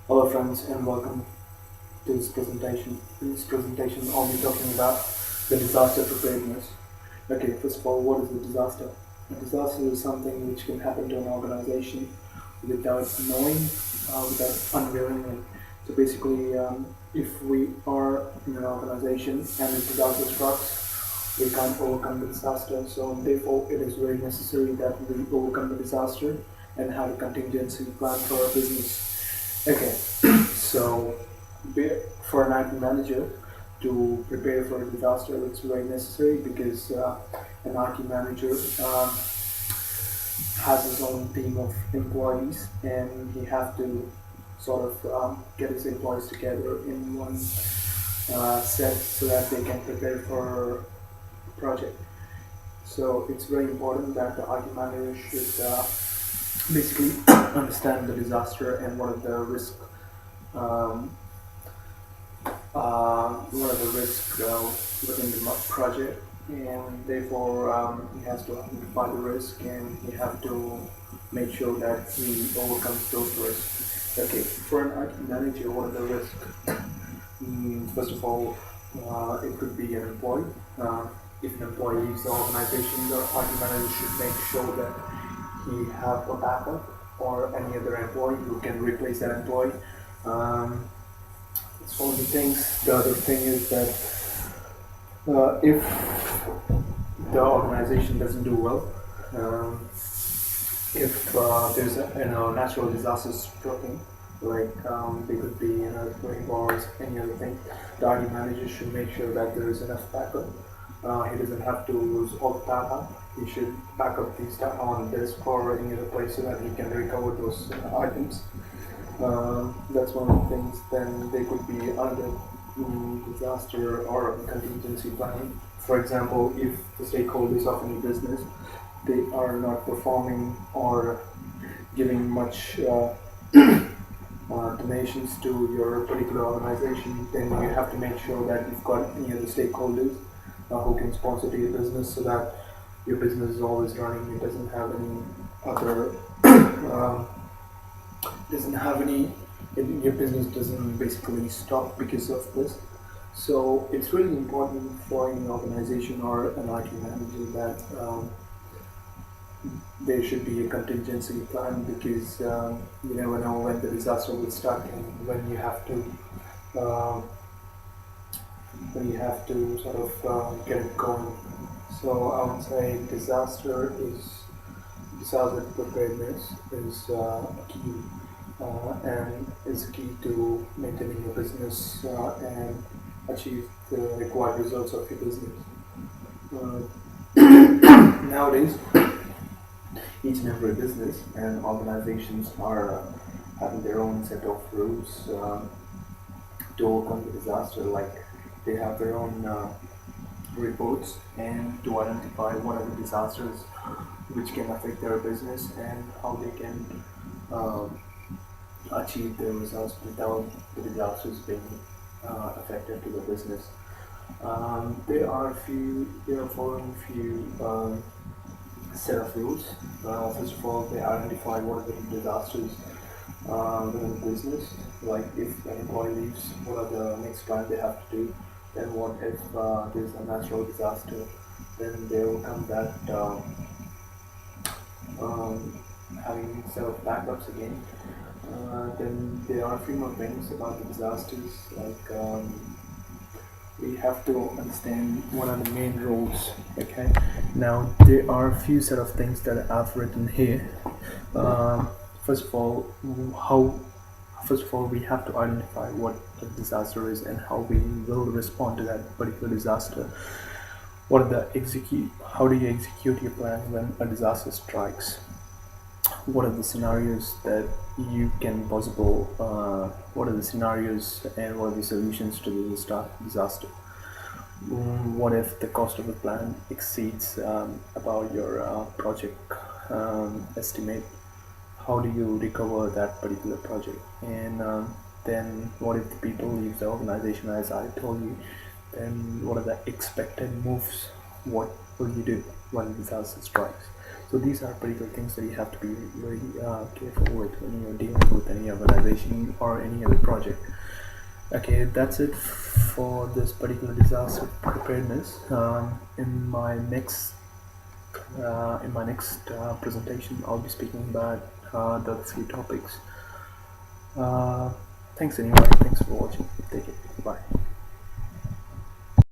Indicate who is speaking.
Speaker 1: Hello friends and welcome to this presentation. In this presentation I'll be talking about the disaster preparedness. Okay, first of all, what is a disaster? A disaster is something which can happen to an organization without knowing, without unwilling it. So basically, if we are in an organization and a disaster strikes, we can't overcome the disaster. So therefore it is very necessary that we overcome the disaster and have a contingency plan for our business. Okay, so for an IT manager to prepare for a disaster, it's very necessary because an IT manager has his own team of employees and he has to sort of get his employees together in one set so that they can prepare for a project. So it's very important that the IT manager should basically understand the disaster and um, what are the risks within the project, and therefore he has to identify the risk and he has to make sure that he overcomes those risks. Okay, for an IT manager, what are the risks? First of all, it could be an employee. If an employee leaves the organization, the IT manager should make sure that he have a backup or any other employee who can replace that employee. Um, it's one of the things. The other thing is that if the organization doesn't do well, if there's a natural disaster striking, like there could be an earthquake or any other thing, the IT manager should make sure that there is enough backup. He doesn't have to lose all the data. He should back up these data on disk or any other place so that he can recover those items. That's one of the things. Then they could be under disaster or contingency planning. For example, if the stakeholders of any business they are not performing or giving much donations to your particular organization, then you have to make sure that you've got any other stakeholders who can sponsor to your business so that your business is always running. It doesn't have any other um, doesn't have any your business doesn't basically stop because of this. So it's really important for any organization or an IT manager that there should be a contingency plan because you never know when the disaster will start and uh, when you have to sort of get it going. So I would say disaster preparedness is key and is key to maintaining your business and achieve the required results of your business. Nowadays, each and every business and organizations are having their own set of rules to overcome the disaster. Like they have their own reports and to identify what are the disasters which can affect their business and how they can um, achieve their results without the disasters being affected to the business. There are following few set of rules. First of all, they identify what are the disasters within the business. Like if an employee leaves, what are the next plan they have to do? Then what if there's a natural disaster? Then they will come that um, having set of backups again. Then there are a few more things about the disasters, like we have to understand what are the main roles. Okay, now there are a few set of things that I've written here. Um, first of all, how first of all we have to identify what a disaster is and how we will respond to that particular disaster. What are the execute? How do you execute your plan when a disaster strikes? What are the scenarios that you can possible what are the scenarios and what are the solutions to the disaster. What if the cost of the plan exceeds about your project estimate? How do you recover that particular project? And then what if the people leave the organization, as I told you? Then what are the expected moves? What will you do when disaster strikes? So these are particular things that you have to be very careful with when you're dealing with any organization or any other project. Okay, that's it for this particular disaster preparedness. In my next presentation, I'll be speaking about the other few topics. Uh, Thanks anyway. Thanks for watching. Take it. Bye.